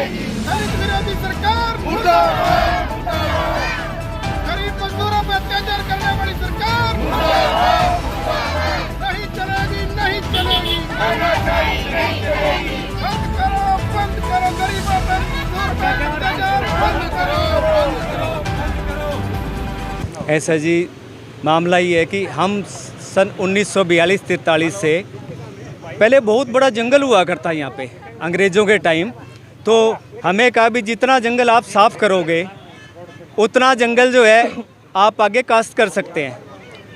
दलित विरोधी सरकार मुर्दाबाद। गरीब मजदूरों पर अत्याचार करने वाली सरकार नहीं चलेगी, नहीं चलेगी। बंद करो गरीबों पर अत्याचार, बंद करो। ऐसा जी मामला ये है कि हम सन 1942-43 से पहले बहुत बड़ा जंगल हुआ करता यहाँ पे अंग्रेज़ों के टाइम। तो हमें कहा भी जितना जंगल आप साफ़ करोगे उतना जंगल जो है आप आगे काश्त कर सकते हैं।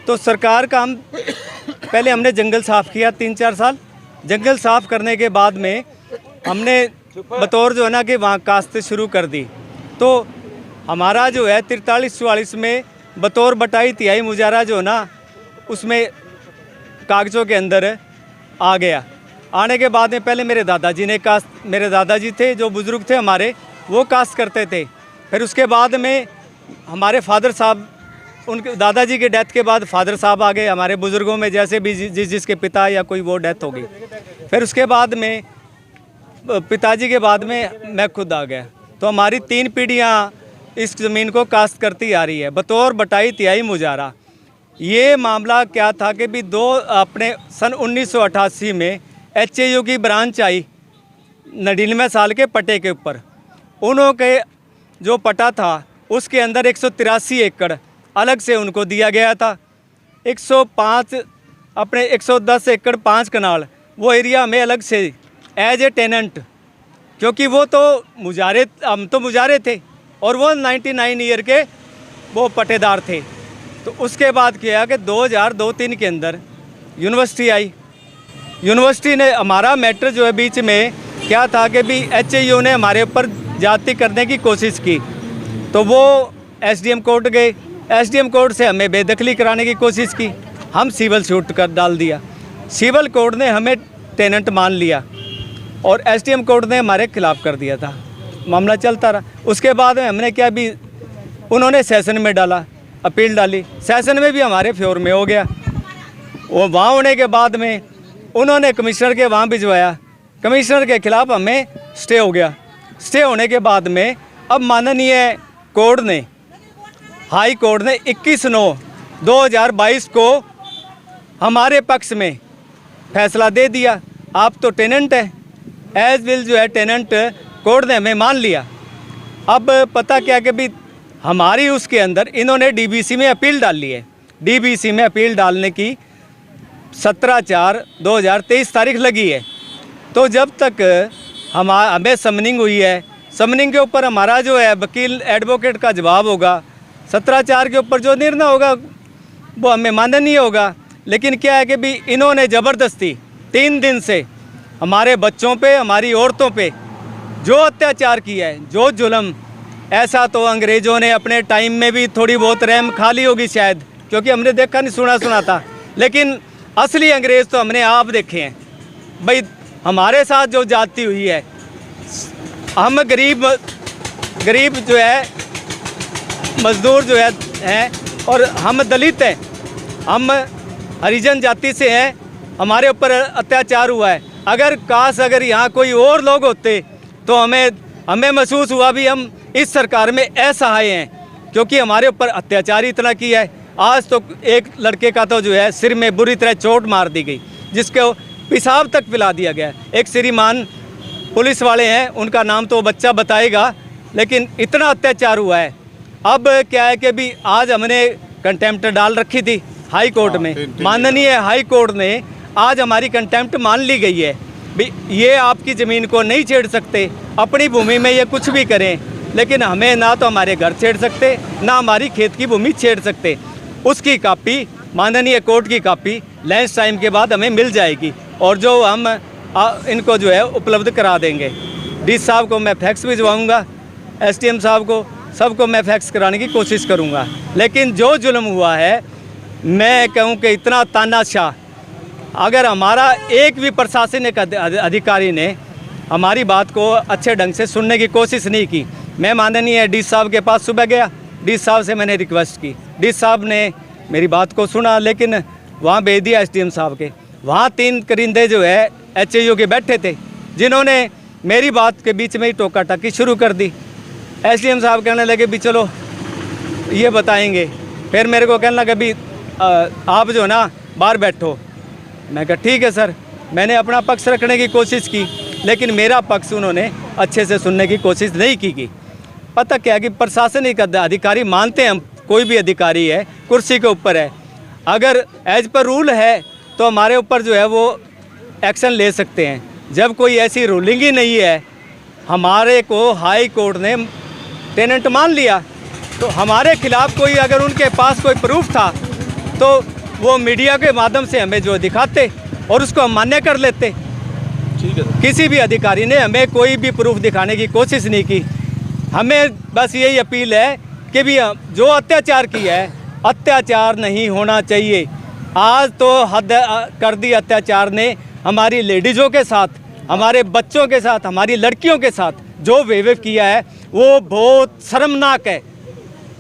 तो सरकार का हम पहले हमने जंगल साफ़ किया 3-4 साल। जंगल साफ़ करने के बाद में हमने बतौर जो है ना कि वहाँ काश्त शुरू कर दी। तो हमारा जो है 43-44 में बतौर बटाई तिहाई मुजारा जो है ना उसमें कागज़ों के अंदर आ गया। आने के बाद में पहले मेरे दादाजी ने काश्त, मेरे दादाजी थे जो बुज़ुर्ग थे हमारे, वो काश्त करते थे। फिर उसके बाद में हमारे फादर साहब, उनके दादाजी के डेथ के बाद फादर साहब आ गए हमारे बुज़ुर्गों में, जैसे भी जिसके पिता या कोई वो डेथ हो गई। फिर उसके बाद में पिताजी के बाद में मैं खुद आ गया। तो हमारी 3 पीढ़ियाँ इस ज़मीन को काश्त करती आ रही है बतौर बटाई तिहाई मुजारा। ये मामला क्या था कि भी अपने सन 1988 में HAU की ब्रांच आई 99 साल के पट्टे के ऊपर। उन्हों के जो पट्टा था उसके अंदर 183 एकड़ अलग से उनको दिया गया था। 105 अपने 110 एकड़ 5 कनाल वो एरिया में अलग से एज ए टेनेंट, क्योंकि वो तो मुजारे, हम तो मुजारे थे और वो 99 ईयर के वो पट्टेदार थे। तो उसके बाद किया कि 2002-03 के अंदर यूनिवर्सिटी आई। यूनिवर्सिटी ने हमारा मैटर जो है बीच में क्या था कि भी HAU ने हमारे ऊपर जाति करने की कोशिश की। तो वो SDM कोर्ट गए, SDM कोर्ट से हमें बेदखली कराने की कोशिश की। हम सिविल सूट कर डाल दिया। सिविल कोर्ट ने हमें टेनेंट मान लिया और SDM कोर्ट ने हमारे खिलाफ़ कर दिया था। मामला चलता रहा। उसके बाद में हमने क्या भी उन्होंने सेशन में डाला, अपील डाली, सेशन में भी हमारे फेवर में हो गया। वो वहाँ होने के बाद में उन्होंने कमिश्नर के वहाँ भिजवाया। कमिश्नर के खिलाफ़ हमें स्टे हो गया। स्टे होने के बाद में अब माननीय कोर्ट ने, हाई कोर्ट ने 21/9/2022 को हमारे पक्ष में फैसला दे दिया। आप तो टेनेंट हैं, एज विल जो है टेनेंट कोर्ट ने हमें मान लिया। अब पता क्या कि भी हमारी उसके अंदर इन्होंने DBC में अपील डाली है। DBC में अपील डालने की 17/4/2023 तारीख लगी है। तो जब तक हमें समनिंग हुई है, समनिंग के ऊपर हमारा जो है वकील एडवोकेट का जवाब होगा। 17/4 के ऊपर जो निर्णय होगा वो हमें माननीय होगा। लेकिन क्या है कि भी इन्होंने ज़बरदस्ती 3 दिन से हमारे बच्चों पे, हमारी औरतों पे जो अत्याचार किया है, जो जुल्म, ऐसा तो अंग्रेज़ों ने अपने टाइम में भी थोड़ी बहुत रहम खा ली होगी शायद, क्योंकि हमने देखा नहीं, सुना था। लेकिन असली अंग्रेज़ तो हमने आप देखे हैं। भाई हमारे साथ जो जाति हुई है, हम गरीब जो है, मजदूर जो है और हम दलित हैं, हम हरिजन जाति से हैं, हमारे ऊपर अत्याचार हुआ है। अगर यहाँ कोई और लोग होते तो हमें महसूस हुआ भी हम इस सरकार में असहाय हैं, क्योंकि हमारे ऊपर अत्याचार इतना किया है। आज तो एक लड़के का तो जो है सिर में बुरी तरह चोट मार दी गई, जिसको पेशाब तक पिला दिया गया। एक श्रीमान पुलिस वाले हैं, उनका नाम तो बच्चा बताएगा, लेकिन इतना अत्याचार हुआ है। अब क्या है कि भी आज हमने कंटेम्प्ट डाल रखी थी हाई कोर्ट में। माननीय हाई कोर्ट ने आज हमारी कंटेम्प्ट मान ली गई है। भी ये आपकी ज़मीन को नहीं छेड़ सकते, अपनी भूमि में ये कुछ भी करें, लेकिन हमें ना तो हमारे घर छेड़ सकते, ना हमारी खेत की भूमि छेड़ सकते। उसकी कापी, माननीय कोर्ट की कापी लंच टाइम के बाद हमें मिल जाएगी और जो हम इनको जो है उपलब्ध करा देंगे। DC साहब को मैं फैक्स भिजवाऊँगा, SDM साहब को, सबको मैं फैक्स कराने की कोशिश करूँगा। लेकिन जो जुल्म हुआ है, मैं कहूँ कि इतना तानाशाह, अगर हमारा एक भी प्रशासनिक अधिकारी ने हमारी बात को अच्छे ढंग से सुनने की कोशिश नहीं की। मैं माननीय DC साहब के पास सुबह गया, DC साहब से मैंने रिक्वेस्ट की, DC साहब ने मेरी बात को सुना, लेकिन वहाँ भेज दिया SDM साहब के। वहाँ 3 करिंदे जो है HAU के बैठे थे, जिन्होंने मेरी बात के बीच में ही टोका टाकी शुरू कर दी। एसडीएम साहब कहने लगे भी चलो ये बताएंगे। फिर मेरे को कहने लगा भी आप जो ना बाहर बैठो। मैं कहा ठीक है सर। मैंने अपना पक्ष रखने की कोशिश की, लेकिन मेरा पक्ष उन्होंने अच्छे से सुनने की कोशिश नहीं की। पता क्या कि प्रशासनिक अधिकारी मानते हैं हम, कोई भी अधिकारी है कुर्सी के ऊपर है, अगर एज पर रूल है तो हमारे ऊपर जो है वो एक्शन ले सकते हैं। जब कोई ऐसी रूलिंग ही नहीं है, हमारे को हाई कोर्ट ने टेनेंट मान लिया, तो हमारे खिलाफ कोई अगर उनके पास कोई प्रूफ था तो वो मीडिया के माध्यम से हमें जो दिखाते और उसको हम मान्य कर लेते। ठीक है। किसी भी अधिकारी ने हमें कोई भी प्रूफ दिखाने की कोशिश नहीं की। हमें बस यही अपील है कि भी जो अत्याचार किया है, अत्याचार नहीं होना चाहिए। आज तो हद कर दी अत्याचार ने। हमारी लेडीज़ों के साथ, हमारे बच्चों के साथ, हमारी लड़कियों के साथ जो व्यवहार किया है वो बहुत शर्मनाक है,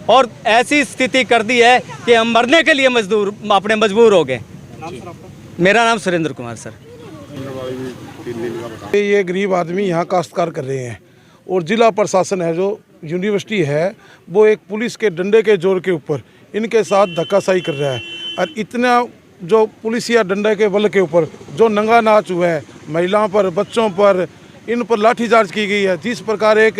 और ऐसी स्थिति कर दी है कि हम मरने के लिए मजबूर हो गए। मेरा नाम सुरेंद्र कुमार सर। ये गरीब आदमी यहाँ काश्तकार कर रहे हैं, और ज़िला प्रशासन है जो यूनिवर्सिटी है वो एक पुलिस के डंडे के जोर के ऊपर इनके साथ धक्काशाही कर रहा है। और इतना जो पुलिस या डंडे के बल के ऊपर जो नंगा नाच हुआ है, महिलाओं पर, बच्चों पर, इन पर लाठीचार्ज की गई है। जिस प्रकार एक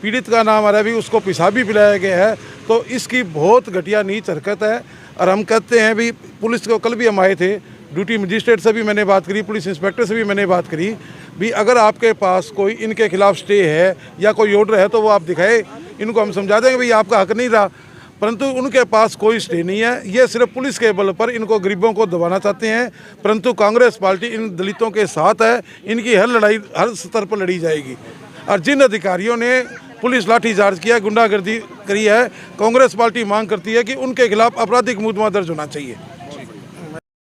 पीड़ित का नाम आ रहा है भी उसको पेशाब भी पिलाया गया है, तो इसकी बहुत घटिया नीच हरकत है। और हम कहते हैं भी पुलिस को, कल भी हम आए थे, ड्यूटी मजिस्ट्रेट से भी मैंने बात करी, पुलिस इंस्पेक्टर से भी मैंने बात करी भी अगर आपके पास कोई इनके खिलाफ स्टे है या कोई ऑर्डर है तो वो आप दिखाए, इनको हम समझा देंगे भाई आपका हक नहीं रहा। परंतु उनके पास कोई स्टे नहीं है। ये सिर्फ पुलिस के बल पर इनको गरीबों को दबाना चाहते हैं। परंतु कांग्रेस पार्टी इन दलितों के साथ है, इनकी हर लड़ाई हर स्तर पर लड़ी जाएगी। और जिन अधिकारियों ने पुलिस लाठीचार्ज किया, गुंडागर्दी करी है, कांग्रेस पार्टी मांग करती है कि उनके खिलाफ आपराधिक मुकदमा दर्ज होना चाहिए।